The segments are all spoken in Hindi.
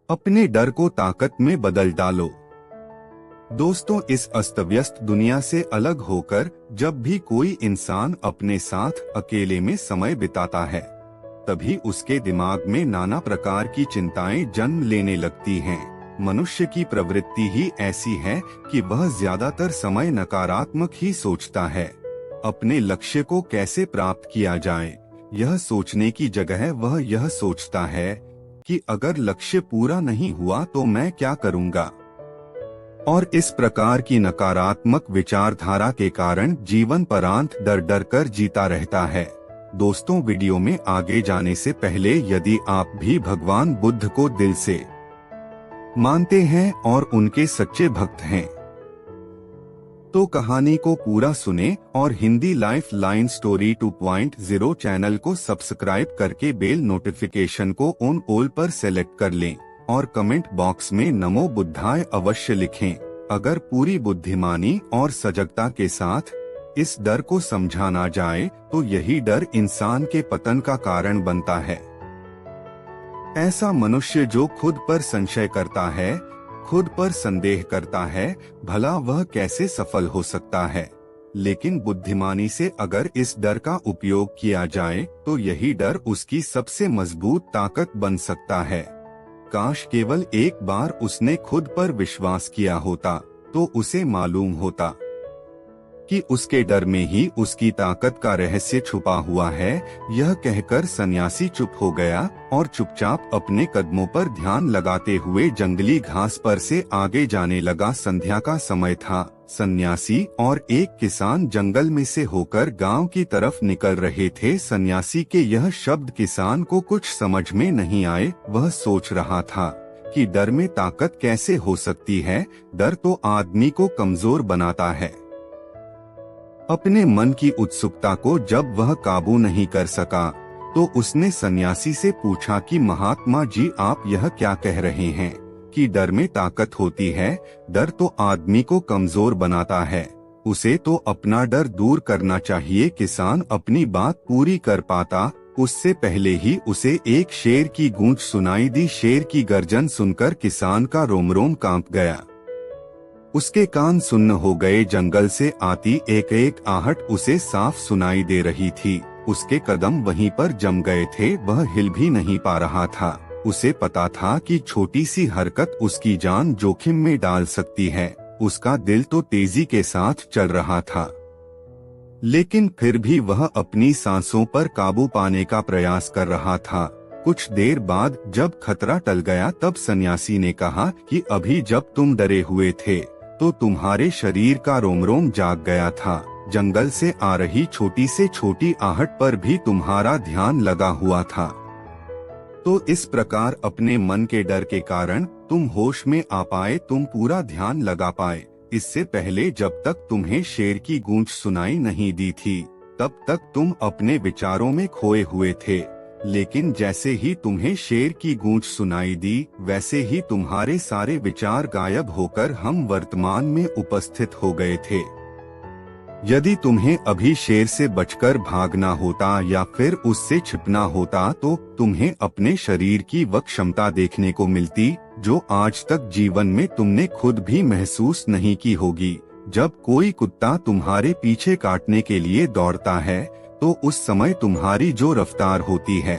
अपने डर को ताकत में बदल डालो। दोस्तों, इस अस्त व्यस्त दुनिया से अलग होकर जब भी कोई इंसान अपने साथ अकेले में समय बिताता है, तभी उसके दिमाग में नाना प्रकार की चिंताएं जन्म लेने लगती हैं। मनुष्य की प्रवृत्ति ही ऐसी है कि वह ज्यादातर समय नकारात्मक ही सोचता है। अपने लक्ष्य को कैसे प्राप्त किया जाए, यह सोचने की जगह वह यह सोचता है कि अगर लक्ष्य पूरा नहीं हुआ तो मैं क्या करूंगा। और इस प्रकार की नकारात्मक विचारधारा के कारण जीवन परांत डर डर कर जीता रहता है। दोस्तों, वीडियो में आगे जाने से पहले यदि आप भी भगवान बुद्ध को दिल से मानते हैं और उनके सच्चे भक्त हैं, तो कहानी को पूरा सुने और Hindi life line story 2.0 channel को सब्सक्राइब करके बेल नोटिफिकेशन को ऑन ऑल पर सेलेक्ट कर लें और कमेंट बॉक्स में नमो बुद्धाय अवश्य लिखें। अगर पूरी बुद्धिमानी और सजगता के साथ इस डर को समझा ना जाए तो यही डर इंसान के पतन का कारण बनता है। ऐसा मनुष्य जो खुद पर संशय करता है, खुद पर संदेह करता है, भला वह कैसे सफल हो सकता है। लेकिन बुद्धिमानी से अगर इस डर का उपयोग किया जाए तो यही डर उसकी सबसे मजबूत ताकत बन सकता है। काश केवल एक बार उसने खुद पर विश्वास किया होता तो उसे मालूम होता कि उसके डर में ही उसकी ताकत का रहस्य छुपा हुआ है। यह कहकर सन्यासी चुप हो गया और चुपचाप अपने कदमों पर ध्यान लगाते हुए जंगली घास पर से आगे जाने लगा। संध्या का समय था। सन्यासी और एक किसान जंगल में से होकर गांव की तरफ निकल रहे थे। सन्यासी के यह शब्द किसान को कुछ समझ में नहीं आए। वह सोच रहा था कि डर में ताकत कैसे हो सकती है। डर तो आदमी को कमजोर बनाता है। अपने मन की उत्सुकता को जब वह काबू नहीं कर सका तो उसने सन्यासी से पूछा कि महात्मा जी, आप यह क्या कह रहे हैं कि डर में ताकत होती है? डर तो आदमी को कमजोर बनाता है, उसे तो अपना डर दूर करना चाहिए। किसान अपनी बात पूरी कर पाता उससे पहले ही उसे एक शेर की गूंज सुनाई दी। शेर की गर्जन सुनकर किसान का रोम रोम कांप गया। उसके कान सुन्न हो गए। जंगल से आती एक एक आहट उसे साफ सुनाई दे रही थी। उसके कदम वहीं पर जम गए थे। वह हिल भी नहीं पा रहा था। उसे पता था कि छोटी सी हरकत उसकी जान जोखिम में डाल सकती है। उसका दिल तो तेजी के साथ चल रहा था, लेकिन फिर भी वह अपनी सांसों पर काबू पाने का प्रयास कर रहा था। कुछ देर बाद जब खतरा टल गया तब सन्यासी ने कहा कि अभी जब तुम डरे हुए थे तो तुम्हारे शरीर का रोम रोम जाग गया था। जंगल से आ रही छोटी से छोटी आहट पर भी तुम्हारा ध्यान लगा हुआ था। तो इस प्रकार अपने मन के डर के कारण तुम होश में आ पाए, तुम पूरा ध्यान लगा पाए। इससे पहले जब तक तुम्हें शेर की गूंज सुनाई नहीं दी थी तब तक तुम अपने विचारों में खोए हुए थे। लेकिन जैसे ही तुम्हें शेर की गूंज सुनाई दी वैसे ही तुम्हारे सारे विचार गायब होकर हम वर्तमान में उपस्थित हो गए थे। यदि तुम्हें अभी शेर से बचकर भागना होता या फिर उससे छिपना होता तो तुम्हें अपने शरीर की वह क्षमता देखने को मिलती जो आज तक जीवन में तुमने खुद भी महसूस नहीं की होगी। जब कोई कुत्ता तुम्हारे पीछे काटने के लिए दौड़ता है तो उस समय तुम्हारी जो रफ्तार होती है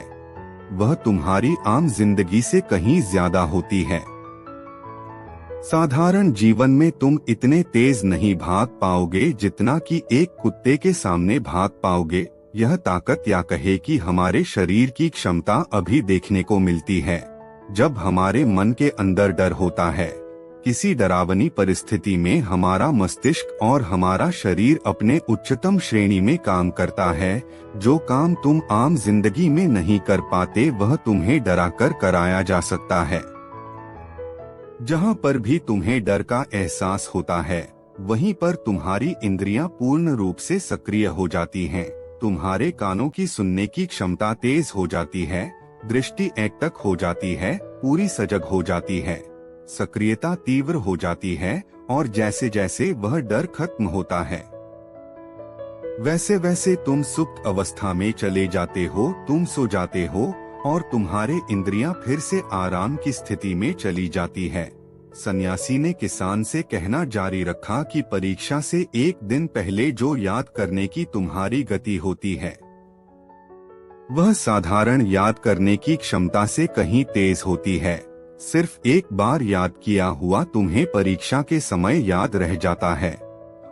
वह तुम्हारी आम जिंदगी से कहीं ज्यादा होती है। साधारण जीवन में तुम इतने तेज नहीं भाग पाओगे जितना कि एक कुत्ते के सामने भाग पाओगे। यह ताकत या कहे कि हमारे शरीर की क्षमता अभी देखने को मिलती है जब हमारे मन के अंदर डर होता है। किसी डरावनी परिस्थिति में हमारा मस्तिष्क और हमारा शरीर अपने उच्चतम श्रेणी में काम करता है। जो काम तुम आम जिंदगी में नहीं कर पाते वह तुम्हें डराकर कराया जा सकता है। जहाँ पर भी तुम्हें डर का एहसास होता है वहीं पर तुम्हारी इंद्रियां पूर्ण रूप से सक्रिय हो जाती हैं। तुम्हारे कानों की सुनने की क्षमता तेज हो जाती है, दृष्टि एकटक हो जाती है, पूरी सजग हो जाती है, सक्रियता तीव्र हो जाती है और जैसे जैसे वह डर खत्म होता है वैसे वैसे तुम सुप्त अवस्था में चले जाते हो। तुम सो जाते हो और तुम्हारे इंद्रियां फिर से आराम की स्थिति में चली जाती है। सन्यासी ने किसान से कहना जारी रखा कि परीक्षा से एक दिन पहले जो याद करने की तुम्हारी गति होती है वह साधारण याद करने की क्षमता से कहीं तेज होती है। सिर्फ एक बार याद किया हुआ तुम्हें परीक्षा के समय याद रह जाता है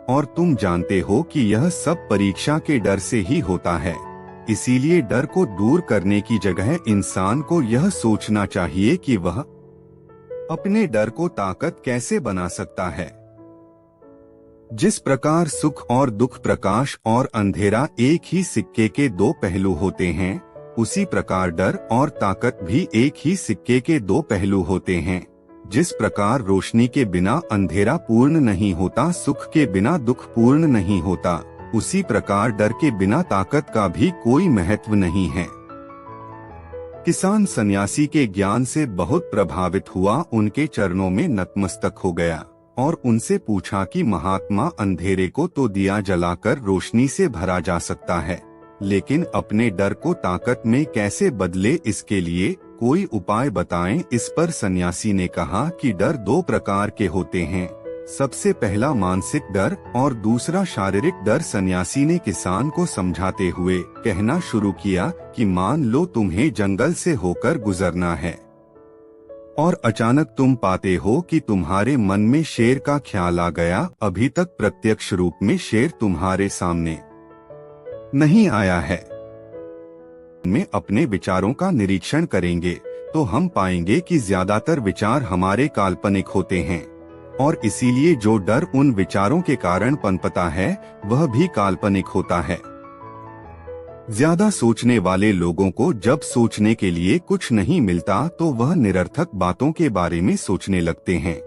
और तुम जानते हो कि यह सब परीक्षा के डर से ही होता है। इसीलिए डर को दूर करने की जगह इंसान को यह सोचना चाहिए कि वह अपने डर को ताकत कैसे बना सकता है। जिस प्रकार सुख और दुख, प्रकाश और अंधेरा एक ही सिक्के के दो पहलू होते हैं, उसी प्रकार डर और ताकत भी एक ही सिक्के के दो पहलू होते हैं। जिस प्रकार रोशनी के बिना अंधेरा पूर्ण नहीं होता, सुख के बिना दुख पूर्ण नहीं होता, उसी प्रकार डर के बिना ताकत का भी कोई महत्व नहीं है। किसान सन्यासी के ज्ञान से बहुत प्रभावित हुआ, उनके चरणों में नतमस्तक हो गया और उनसे पूछा कि महात्मा, अंधेरे को तो दिया जलाकर रोशनी से भरा जा सकता है, लेकिन अपने डर को ताकत में कैसे बदले, इसके लिए कोई उपाय बताएं। इस पर सन्यासी ने कहा कि डर दो प्रकार के होते हैं, सबसे पहला मानसिक डर और दूसरा शारीरिक डर। सन्यासी ने किसान को समझाते हुए कहना शुरू किया कि मान लो तुम्हें जंगल से होकर गुजरना है और अचानक तुम पाते हो कि तुम्हारे मन में शेर का ख्याल आ गया। अभी तक प्रत्यक्ष रूप में शेर तुम्हारे सामने नहीं आया है। में अपने विचारों का निरीक्षण करेंगे तो हम पाएंगे कि ज्यादातर विचार हमारे काल्पनिक होते हैं और इसीलिए जो डर उन विचारों के कारण पनपता है वह भी काल्पनिक होता है। ज्यादा सोचने वाले लोगों को जब सोचने के लिए कुछ नहीं मिलता तो वह निरर्थक बातों के बारे में सोचने लगते हैं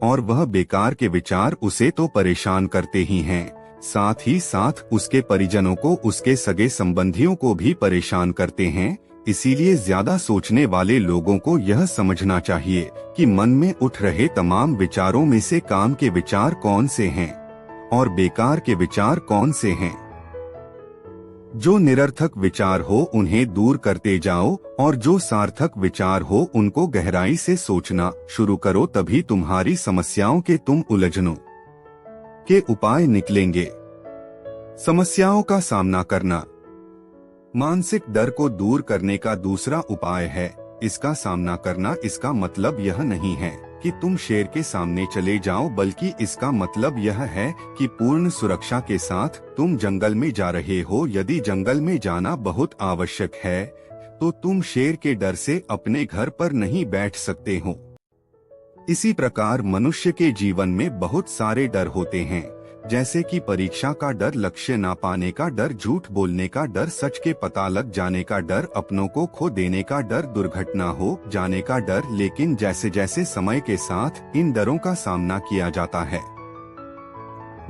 और वह बेकार के विचार उसे तो परेशान करते ही हैं, साथ ही साथ उसके परिजनों को, उसके सगे संबंधियों को भी परेशान करते हैं। इसीलिए ज्यादा सोचने वाले लोगों को यह समझना चाहिए कि मन में उठ रहे तमाम विचारों में से काम के विचार कौन से हैं और बेकार के विचार कौन से हैं। जो निरर्थक विचार हो उन्हें दूर करते जाओ और जो सार्थक विचार हो उनको गहराई से सोचना शुरू करो, तभी तुम्हारी समस्याओं के उलझनों के उपाय निकलेंगे। समस्याओं का सामना करना मानसिक डर को दूर करने का दूसरा उपाय है। इसका सामना करना, इसका मतलब यह नहीं है कि तुम शेर के सामने चले जाओ, बल्कि इसका मतलब यह है कि पूर्ण सुरक्षा के साथ तुम जंगल में जा रहे हो। यदि जंगल में जाना बहुत आवश्यक है तो तुम शेर के डर से अपने घर पर नहीं बैठ सकते हो। इसी प्रकार मनुष्य के जीवन में बहुत सारे डर होते हैं, जैसे कि परीक्षा का डर, लक्ष्य ना पाने का डर, झूठ बोलने का डर, सच के पता लग जाने का डर, अपनों को खो देने का डर, दुर्घटना हो जाने का डर। लेकिन जैसे जैसे समय के साथ इन डरों का सामना किया जाता है,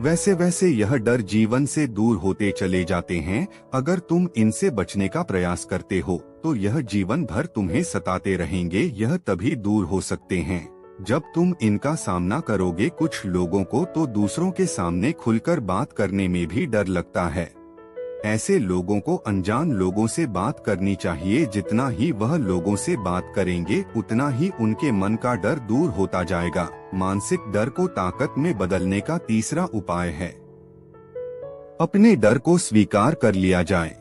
वैसे वैसे यह डर जीवन से दूर होते चले जाते हैं। अगर तुम इनसे बचने का प्रयास करते हो तो यह जीवन भर तुम्हें सताते रहेंगे। यह तभी दूर हो सकते हैं जब तुम इनका सामना करोगे। कुछ लोगों को तो दूसरों के सामने खुलकर बात करने में भी डर लगता है। ऐसे लोगों को अनजान लोगों से बात करनी चाहिए। जितना ही वह लोगों से बात करेंगे उतना ही उनके मन का डर दूर होता जाएगा। मानसिक डर को ताकत में बदलने का तीसरा उपाय है, अपने डर को स्वीकार कर लिया जाए।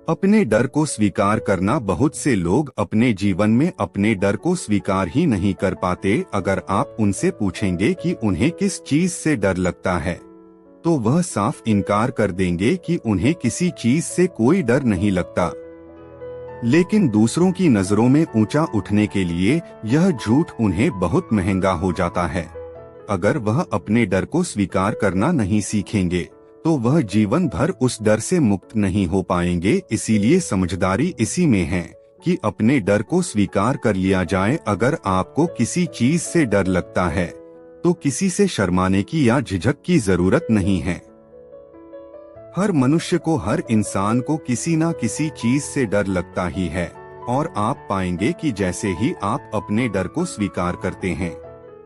अपने डर को स्वीकार करना, बहुत से लोग अपने जीवन में अपने डर को स्वीकार ही नहीं कर पाते। अगर आप उनसे पूछेंगे कि उन्हें किस चीज से डर लगता है तो वह साफ इनकार कर देंगे कि उन्हें किसी चीज से कोई डर नहीं लगता। लेकिन दूसरों की नजरों में ऊंचा उठने के लिए यह झूठ उन्हें बहुत महंगा हो जाता है। अगर वह अपने डर को स्वीकार करना नहीं सीखेंगे तो वह जीवन भर उस डर से मुक्त नहीं हो पाएंगे। इसीलिए समझदारी इसी में है कि अपने डर को स्वीकार कर लिया जाए। अगर आपको किसी चीज से डर लगता है तो किसी से शर्माने की या झिझक की जरूरत नहीं है। हर मनुष्य को, हर इंसान को किसी न किसी चीज से डर लगता ही है और आप पाएंगे कि जैसे ही आप अपने डर को स्वीकार करते हैं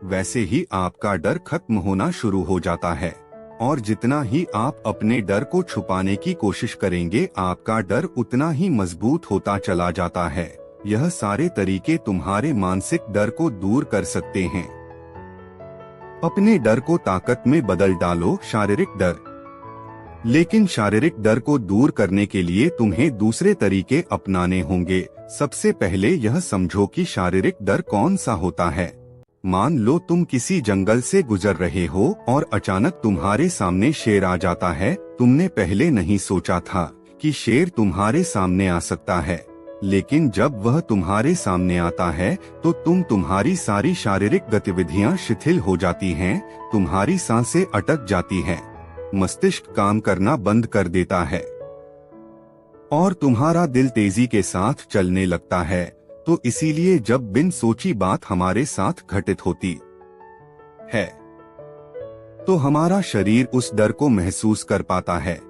वैसे ही आपका डर खत्म होना शुरू हो जाता है। और जितना ही आप अपने डर को छुपाने की कोशिश करेंगे, आपका डर उतना ही मजबूत होता चला जाता है। यह सारे तरीके तुम्हारे मानसिक डर को दूर कर सकते हैं। अपने डर को ताकत में बदल डालो। शारीरिक डर। लेकिन शारीरिक डर को दूर करने के लिए तुम्हें दूसरे तरीके अपनाने होंगे। सबसे पहले यह समझो कि शारीरिक डर कौन सा होता है। मान लो तुम किसी जंगल से गुजर रहे हो और अचानक तुम्हारे सामने शेर आ जाता है। तुमने पहले नहीं सोचा था कि शेर तुम्हारे सामने आ सकता है, लेकिन जब वह तुम्हारे सामने आता है तो तुम्हारी सारी शारीरिक गतिविधियां शिथिल हो जाती हैं, तुम्हारी सांसें अटक जाती हैं, मस्तिष्क काम करना बंद कर देता है और तुम्हारा दिल तेजी के साथ चलने लगता है। तो इसीलिए जब बिन सोची बात हमारे साथ घटित होती है तो हमारा शरीर उस डर को महसूस कर पाता है।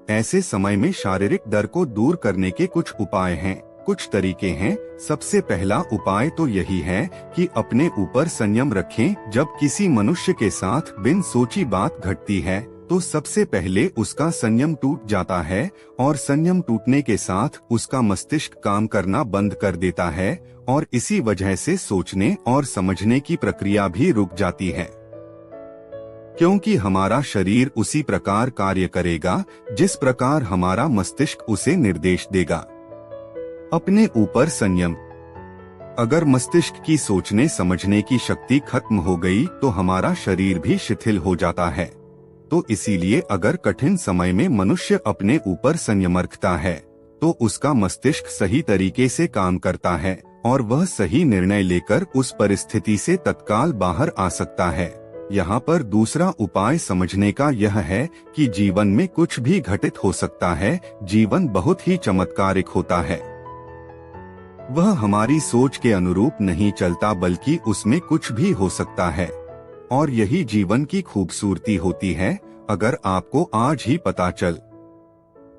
ऐसे समय में शारीरिक डर को दूर करने के कुछ उपाय हैं, कुछ तरीके हैं। सबसे पहला उपाय तो यही है कि अपने ऊपर संयम रखें। जब किसी मनुष्य के साथ बिन सोची बात घटती है तो सबसे पहले उसका संयम टूट जाता है और संयम टूटने के साथ उसका मस्तिष्क काम करना बंद कर देता है और इसी वजह से सोचने और समझने की प्रक्रिया भी रुक जाती है, क्योंकि हमारा शरीर उसी प्रकार कार्य करेगा जिस प्रकार हमारा मस्तिष्क उसे निर्देश देगा। अपने ऊपर संयम। अगर मस्तिष्क की सोचने समझने की शक्ति खत्म हो गई तो हमारा शरीर भी शिथिल हो जाता है। तो इसीलिए अगर कठिन समय में मनुष्य अपने ऊपर संयम रखता है तो उसका मस्तिष्क सही तरीके से काम करता है और वह सही निर्णय लेकर उस परिस्थिति से तत्काल बाहर आ सकता है। यहाँ पर दूसरा उपाय समझने का यह है कि जीवन में कुछ भी घटित हो सकता है। जीवन बहुत ही चमत्कारिक होता है। वह हमारी सोच के अनुरूप नहीं चलता, बल्कि उसमें कुछ भी हो सकता है और यही जीवन की खूबसूरती होती है। अगर आपको आज ही पता चल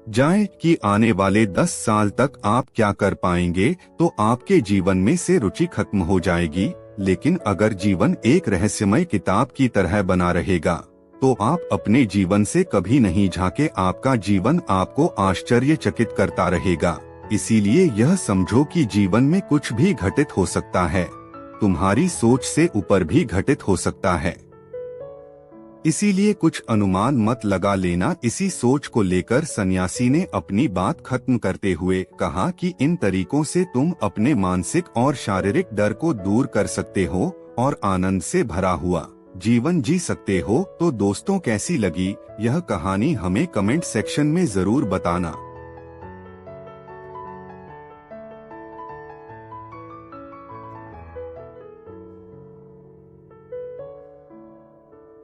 जाए कि आने वाले 10 साल तक आप क्या कर पाएंगे तो आपके जीवन में से रुचि खत्म हो जाएगी। लेकिन अगर जीवन एक रहस्यमय किताब की तरह बना रहेगा तो आप अपने जीवन से कभी नहीं झांके। आपका जीवन आपको आश्चर्यचकित करता रहेगा। इसीलिए यह समझो कि जीवन में कुछ भी घटित हो सकता है, तुम्हारी सोच से ऊपर भी घटित हो सकता है। इसीलिए कुछ अनुमान मत लगा लेना। इसी सोच को लेकर सन्यासी ने अपनी बात खत्म करते हुए कहा कि इन तरीकों से तुम अपने मानसिक और शारीरिक डर को दूर कर सकते हो और आनंद से भरा हुआ जीवन जी सकते हो। तो दोस्तों, कैसी लगी यह कहानी हमें कमेंट सेक्शन में जरूर बताना।